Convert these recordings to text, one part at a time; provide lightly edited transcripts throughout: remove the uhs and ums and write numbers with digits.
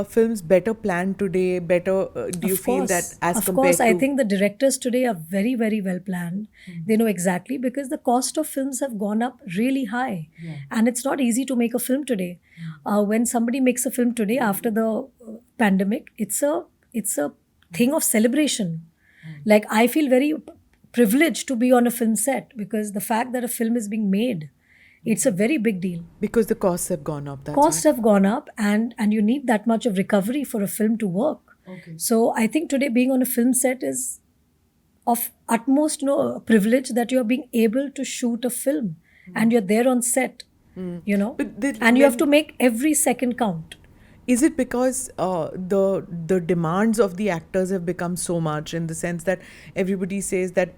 films better planned today? Better, do you feel that as Of course, compared I to? think the directors today are very, very well planned. They know exactly because the cost of films have gone up really high, and it's not easy to make a film today. When somebody makes a film today after the pandemic, it's a thing of celebration. Like I feel very privileged to be on a film set because the fact that a film is being made, it's a very big deal. Because the costs have gone up, that's why. Costs have gone up, and you need that much of recovery for a film to work. So I think today being on a film set is of utmost privilege, that you're being able to shoot a film and you're there on set, But the, and you have when, to make every second count. is it because the demands of the actors have become so much, in the sense that everybody says that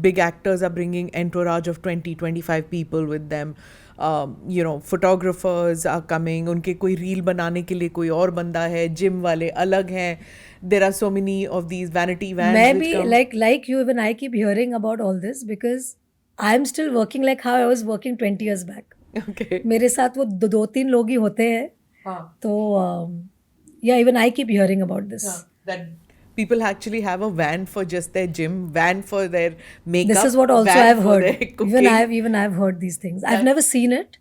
big actors are bringing entourage of 20-25 people with them? Photographers are coming, उनके कोई reel बनाने के लिए कोई और बंदा है, gym वाले अलग हैं. There are so many of these vanity vans which Maybe come. like you, even I keep hearing about all this because I'm still working like how I was working 20 years back. Okay. मेरे साथ वो दो तीन लोग ही होते हैं. तो yeah, even I keep hearing about this. That people actually have a van for just their gym, van for their makeup. This is what also van I've for heard. their cooking. Even I've heard these things. I've never seen it.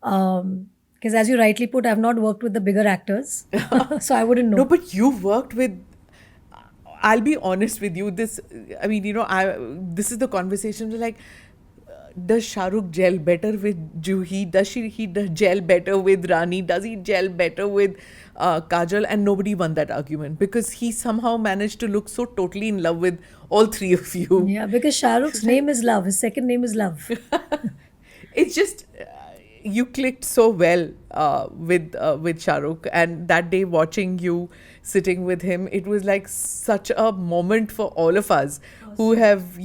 Because as you rightly put, I've not worked with the bigger actors. So I wouldn't know. No, but you've worked with. I'll be honest with you. I mean, this is the conversation. Like, does Shah Rukh gel better with Juhi? Does he gel better with Rani? Does he gel better with Kajal? And nobody won that argument because he somehow managed to look so totally in love with all three of you. Yeah, because Shah Rukh's name is Love. His second name is Love. It's just you clicked so well with Shah Rukh, and that day watching you sitting with him, it was like such a moment for all of us who have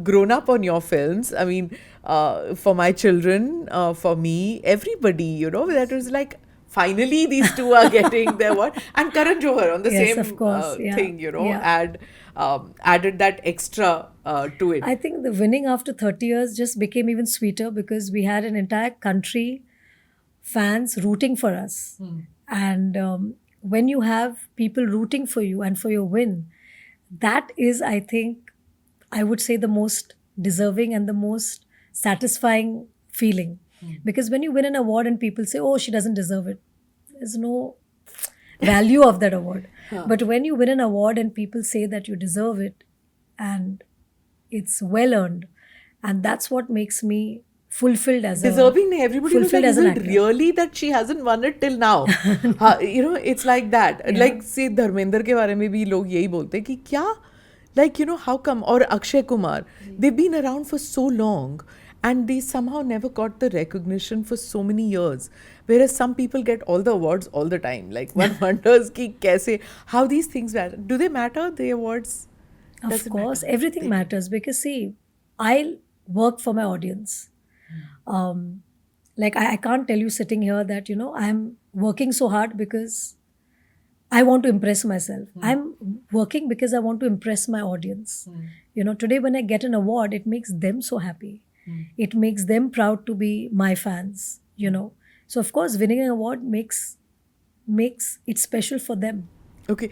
grown up on your films. I mean, for my children, for me, everybody, that was like, finally these two are getting their what. And Karan Johar on the Yes, same of course. Yeah. thing, Yeah. added that extra to it. I think the winning after 30 years just became even sweeter because we had an entire country, fans rooting for us. And when you have people rooting for you and for your win, that is, I think, I would say the most deserving and the most satisfying feeling. Because when you win an award and people say, oh, she doesn't deserve it, there's no value of that award. But when you win an award and people say that you deserve it and it's well earned, and that's what makes me fulfilled as Deserving, everybody was like, fulfilled as is an it actor. really that she hasn't won it till now? It's like that. Yeah. Like, say, Dharmendra के बारे में भी लोग यही बोलते हैं कि क्या, like, how come? Or Akshay Kumar, they've been around for so long and they somehow never got the recognition for so many years. Whereas some people get all the awards all the time. Like, one wonders ki kaise, how these things matter. Do they matter, the awards? Of Does it course, matter? everything matters because see, I work for my audience. Like I can't tell you sitting here that I'm working so hard because I want to impress myself. I'm working because I want to impress my audience. Today when I get an award, it makes them so happy. It makes them proud to be my fans. So of course, winning an award makes it special for them. Okay.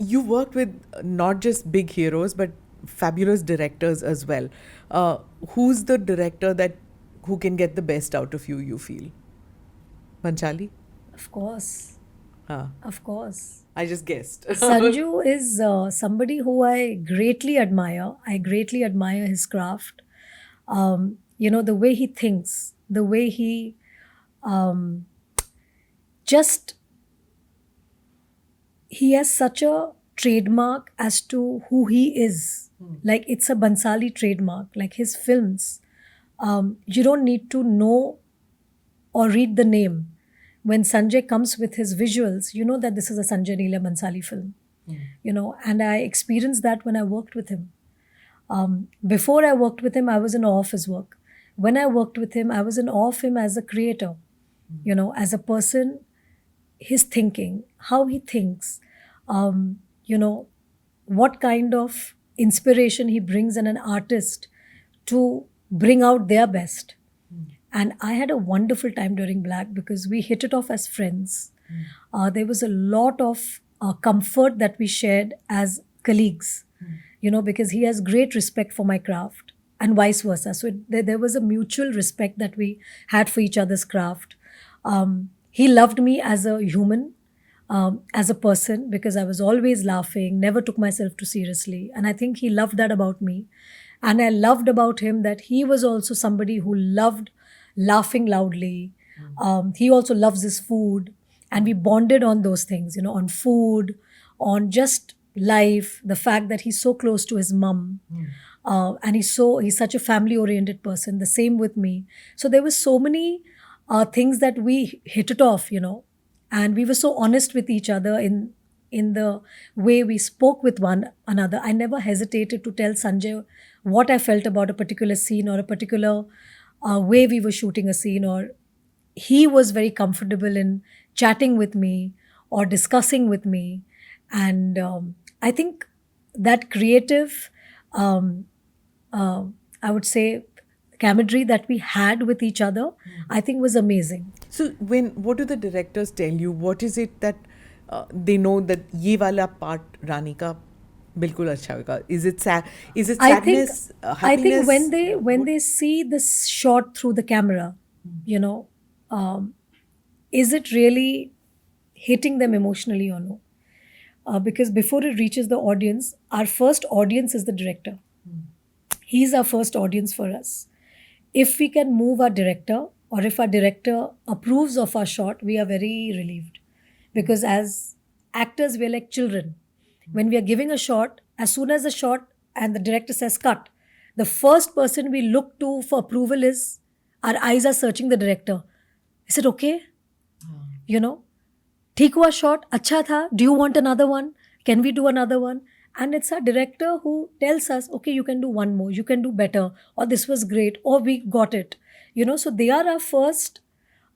You worked with not just big heroes, but fabulous directors as well. Who's the director who can get the best out of you, you feel? Panchali? Of course, Huh. of course. I just guessed. Sanju is somebody who I greatly admire. I greatly admire his craft. The way he thinks, the way he just, he has such a trademark as to who he is. Like it's a Bansali trademark. Like his films, you don't need to know or read the name. When Sanjay comes with his visuals, you know that this is a Sanjay Leela Bansali film. And I experienced that when I worked with him. Before I worked with him, I was in awe of his work. When I worked with him, I was in awe of him as a creator, as a person, his thinking, how he thinks, what kind of inspiration he brings in an artist to bring out their best. And I had a wonderful time during Black because we hit it off as friends. There was a lot of comfort that we shared as colleagues, because he has great respect for my craft and vice versa. So there was a mutual respect that we had for each other's craft. He loved me as a human, as a person, because I was always laughing, never took myself too seriously. And I think he loved that about me. And I loved about him that he was also somebody who loved laughing loudly. He also loves his food. And we bonded on those things, on food, on just life, the fact that he's so close to his mum. And he's such a family oriented person. The same with me. So there were so many things that we hit it off, and we were so honest with each other in the way we spoke with one another. I never hesitated to tell Sanjay what I felt about a particular scene or a particular way we were shooting a scene, or he was very comfortable in chatting with me or discussing with me. And I think that creative, I would say, camaraderie that we had with each other, I think was amazing. So what do the directors tell you? What is it that they know that ye wala part Rani ka bilkul acha hoga? Is it sadness, happiness? I think when they see this shot through the camera, is it really hitting them emotionally or no? Because before it reaches the audience, our first audience is the director. He's our first audience for us. If we can move our director, or if our director approves of our shot, we are very relieved. Because as actors, we are like children. When we are giving a shot, as soon as the shot and the director says cut, the first person we look to for approval is, our eyes are searching the director. Is it okay? ठीक हुआ shot, अच्छा था, do you want another one? Can we do another one? And it's our director who tells us, okay, you can do one more, you can do better, or this was great, or we got it. So they are our first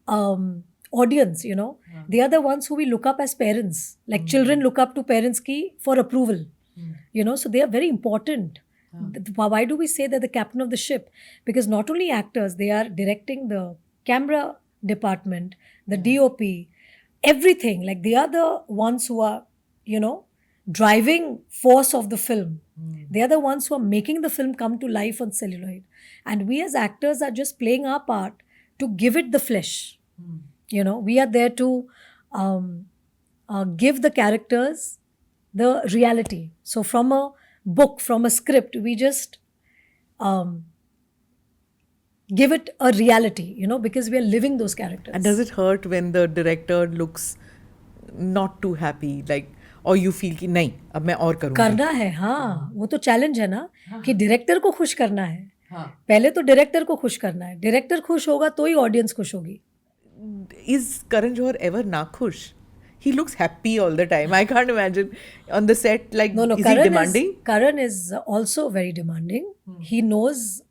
audience, They are the ones who we look up as parents. Like children look up to parents ki for approval. So they are very important. Why do we say they're the captain of the ship? Because not only actors, they are directing the camera department, the DOP, everything. Like they are the ones who are, driving force of the film. They are the ones who are making the film come to life on celluloid. And we as actors are just playing our part to give it the flesh. We are there to give the characters the reality. So from a book, from a script, we just give it a reality, because we are living those characters. And does it hurt when the director looks not too happy, like, or you feel कि नहीं अब मैं और करूँगा? करना है, हाँ, वो तो चैलेंज है ना, कि डायरेक्टर को खुश करना है. पहले तो डायरेक्टर को खुश करना है. डायरेक्टर खुश होगा तो ही ऑडियंस खुश होगी. Is Karan Johar ever nakhush? He looks happy all the time. I can't imagine on the set, like, No, is Karan he demanding? Karan is also very demanding. He knows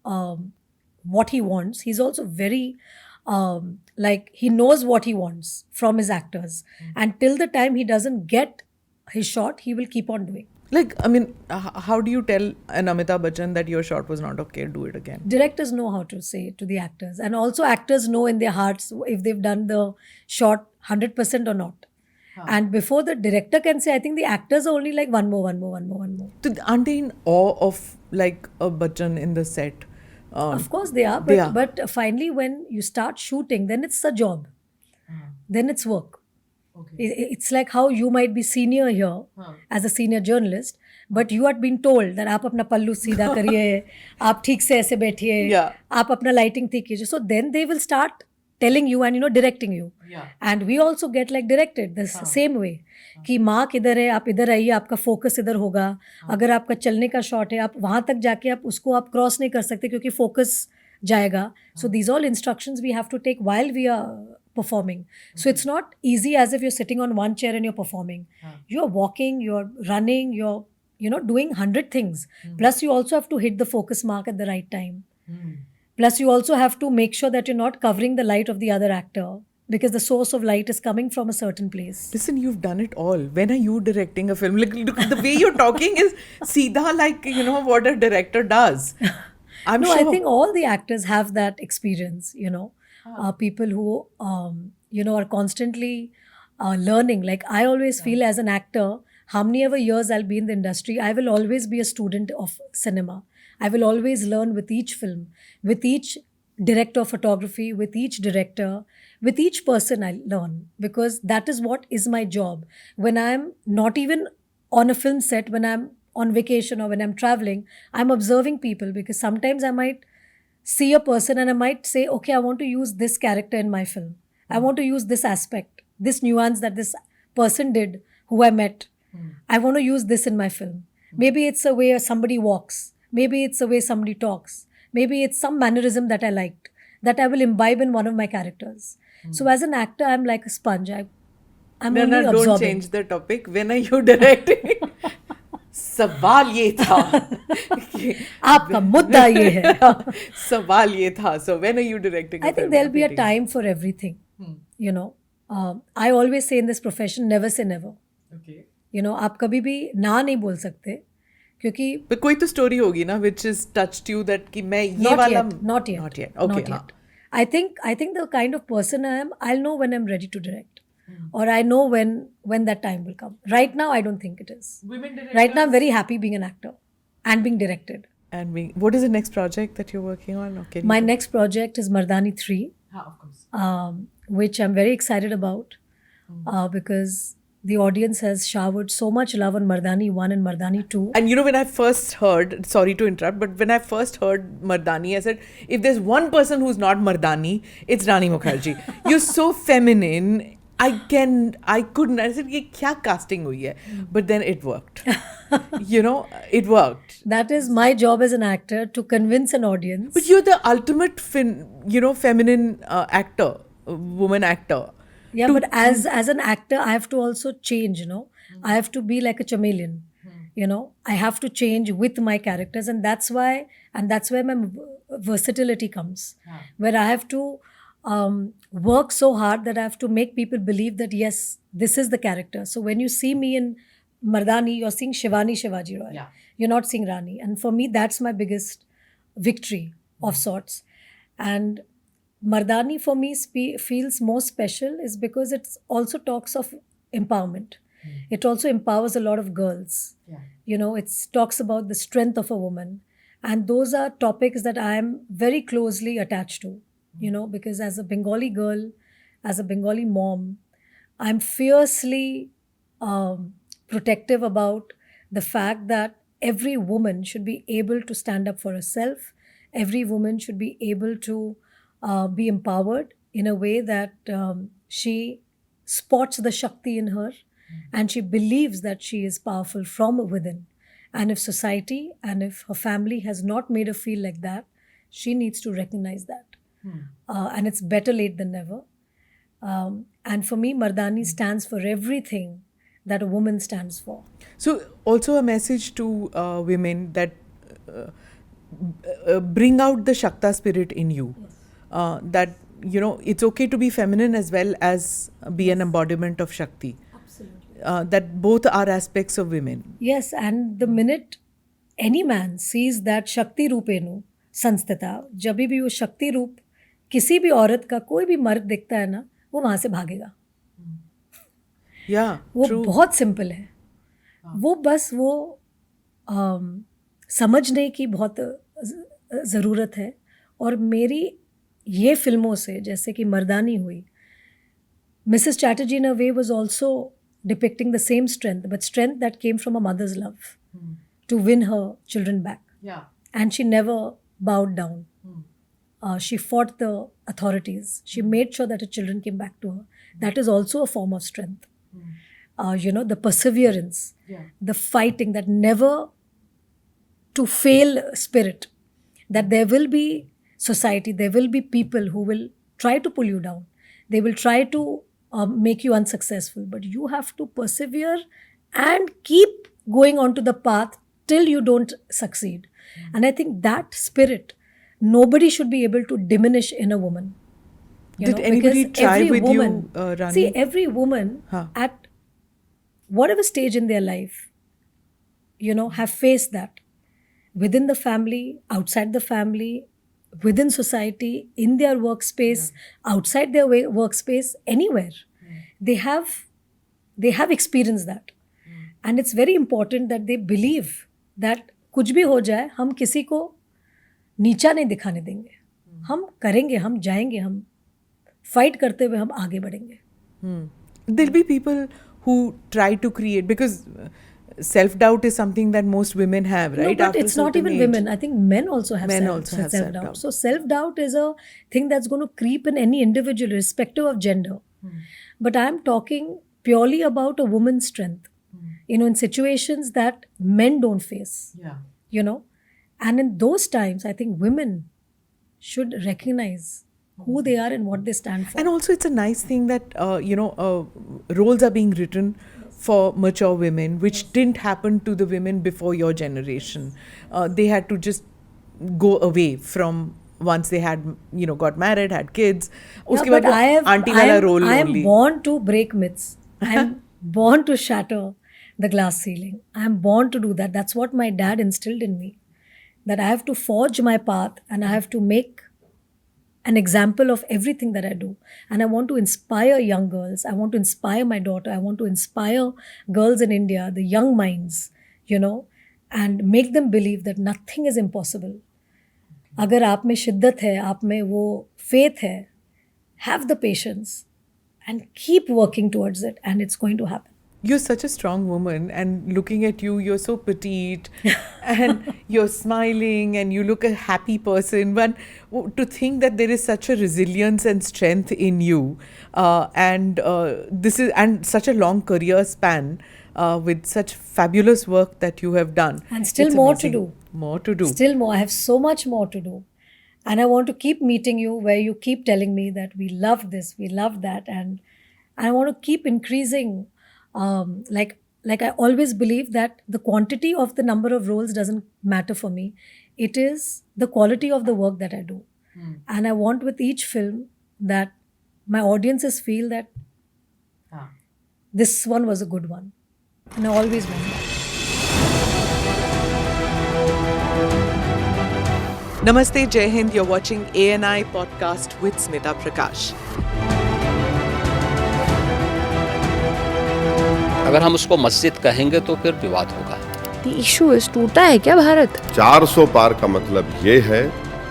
what he wants. He's also very, he knows what he wants from his actors. And till the time he doesn't get his shot, he will keep on doing. Like, I mean, how do you tell an Amitabh Bachchan that your shot was not okay, do it again? Directors know how to say it to the actors. And also actors know in their hearts if they've done the shot 100% or not. And before the director can say, I think the actors are only like one more. So aren't they in awe of like a Bachchan in the set? Of course they are. But finally when you start shooting, then it's a job. Then it's work. Okay. It's like how you might be senior here as a senior journalist, but you are being told that आप अपना पल्लू सीधा करिए, आप ठीक से ऐसे बैठिए, आप अपना lighting ठीक कीजिए. So then they will start telling you and directing you. And we also get like directed the same way. कि मार्क इधर है, आप इधर आइए, आपका फोकस इधर होगा. अगर आपका चलने का शॉट है, आप वहाँ तक जाके आप उसको आप क्रॉस नहीं कर सकते क्योंकि फोकस जाएगा. So these all instructions we have to take while we are performing. So it's not easy as if you're sitting on one chair and you're performing. You're walking, you're running, you're doing 100 things. Plus you also have to hit the focus mark at the right time. Plus you also have to make sure that you're not covering the light of the other actor, because the source of light is coming from a certain place. Listen, you've done it all. When are you directing a film? Like, look, the way you're talking is seedha like, what a director does. I'm sure. I think all the actors have that experience, people who, are constantly learning. Like I always feel as an actor, how many ever years I'll be in the industry, I will always be a student of cinema. I will always learn with each film, with each director of photography, with each director, with each person I learn, because that is what is my job. When I'm not even on a film set, when I'm on vacation or when I'm traveling, I'm observing people, because sometimes I might see a person and I might say, okay, I want to use this character in my film. I want to use this aspect, this nuance that this person did who I met. I want to use this in my film. Maybe it's a way somebody walks. Maybe it's a way somebody talks. Maybe it's some mannerism that I liked that I will imbibe in one of my characters. So as an actor, I'm like a sponge. I'm No, only no, don't absorbing. change the topic. When are you directing? सवाल ये था कि आपका मुद्दा ये है. सवाल ये था. So when are you directing? I think there'll be a time for everything. You know, I always say in this profession, never say never. Okay. You know, आप कभी भी ना नहीं बोल सकते, क्योंकि But कोई तो story होगी ना which has touched you that कि मैं ये not वाला yet, not yet, not yet. Okay. not yet. I think the kind of person I am, I'll know when I'm ready to direct, or I know when that time will come. Right now, I don't think it is. Women directors. Right now, I'm very happy being an actor and being directed. And what is the next project that you're working on? Okay. My next project is Mardani 3, of course. which I'm very excited about, because the audience has showered so much love on Mardani 1 and Mardani 2. And you know, when I first heard, sorry to interrupt, but when I first heard Mardani, I said, if there's one person who's not Mardani, it's Rani Mukherjee. You're so feminine. I couldn't. I said, ये क्या casting हुई है? But then it worked. You know, it worked. That is my job as an actor, to convince an audience. But you're the ultimate, feminine actor, woman actor. Yeah, but as an actor, I have to also change, you know. I have to be like a chameleon. You know, I have to change with my characters, and that's where my versatility comes. Where I have to work so hard that I have to make people believe that yes, this is the character. So when you see me in Mardani, you're seeing Shivani Shivaji Roy. Yeah. You're not seeing Rani. And for me, that's my biggest victory of sorts. And Mardani for me feels more special is because it also talks of empowerment. It also empowers a lot of girls. Yeah. You know, it talks about the strength of a woman. And those are topics that I am very closely attached to, you know, because as a Bengali girl, as a Bengali mom, I'm fiercely protective about the fact that every woman should be able to stand up for herself. Every woman should be able to be empowered in a way that she spots the Shakti in her and she believes that she is powerful from within. And if society and if her family has not made her feel like that, she needs to recognize that. And it's better late than never. And for me, Mardani stands for everything that a woman stands for. So also a message to women that bring out the Shakta spirit in you. Yes. That, you know, it's okay to be feminine as well as be an embodiment of Shakti. Absolutely. That both are aspects of women. Yes, and the minute any man sees that Shakti Rupenu संस्थिता, जब भी वो शक्ति रूप किसी भी औरत का कोई भी मर्द दिखता है ना, वो वहाँ से भागेगा. Yeah, वो true. बहुत सिंपल है. वो बस वो समझने की बहुत ज़रूरत है. और मेरी ये फिल्मों से, जैसे कि मर्दानी हुई, Mrs. Chatterjee in a way was also depicting the same strength, but strength that came from a mother's love to win her children back. Yeah. And she never bowed down. She fought the authorities. She made sure that her children came back to her. That is also a form of strength. You know, the perseverance, the fighting, that never to fail spirit, that there will be society, there will be people who will try to pull you down. They will try to make you unsuccessful, but you have to persevere and keep going onto the path till you don't succeed. And I think that spirit, nobody should be able to diminish in a woman. Did anybody because try every with woman, you, Rani? See, every woman at whatever stage in their life, you know, have faced that. Within the family, outside the family, within society, in their workspace, outside their workspace, anywhere. They have they have experienced that. And it's very important that they believe that कुछ भी हो जाए हम किसी को नीचा नहीं दिखाने देंगे. हम करेंगे, हम जाएंगे, हम फाइट करते हुए हम आगे बढ़ेंगे. There'll be people who try to create, because self-doubt is something that most women have, right? No, but After a it's not certain even age. women. I think men also have Men self, also have self-doubt. self-doubt. So self-doubt is a thing that's going to creep in any individual, irrespective of gender. But I'm talking purely about a woman's strength. You know, in situations that men don't face. Yeah. You know, and in those times, I think women should recognize who they are and what they stand for. And also, it's a nice thing that roles are being written for mature women, which didn't happen to the women before your generation. They had to just go away from once they had, got married, had kids. Uske but baad wo auntie wala role I am only. born to break myths. I am born to shatter the glass ceiling. I am born to do that. That's what my dad instilled in me. That I have to forge my path and I have to make an example of everything that I do. And I want to inspire young girls. I want to inspire my daughter. I want to inspire girls in India, the young minds, and make them believe that nothing is impossible. अगर आप में शिद्दत है, आप में वो faith है, have the patience and keep working towards it, and it's going to happen. You're such a strong woman, and looking at you, you're so petite and you're smiling and you look a happy person. But to think that there is such a resilience and strength in you, and such a long career span with such fabulous work that you have done. And still It's more amazing. to do. More to do. Still more. I have so much more to do. And I want to keep meeting you where you keep telling me that we love this, we love that. And I want to keep increasing. Like I always believe that the quantity of the number of roles doesn't matter for me. It is the quality of the work that I do. And I want with each film that my audiences feel that this one was a good one. And I always want that. Namaste, Jai Hind. You're watching ANI podcast with Smita Prakash. अगर हम उसको मस्जिद कहेंगे तो फिर विवाद होगा. The issue is टूटा है क्या भारत? 400 पार का मतलब ये है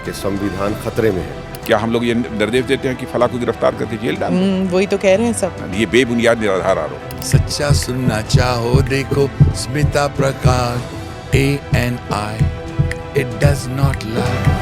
कि संविधान खतरे में है. क्या हम लोग ये निर्देश देते हैं कि फला को गिरफ्तार करके जेल डाल दें? वही तो कह रहे हैं सब. ये बेबुनियाद निराधार आरोप. सच्चा सुनना चाहो देखो स्मिता प्रकाश ANI. It does not lie.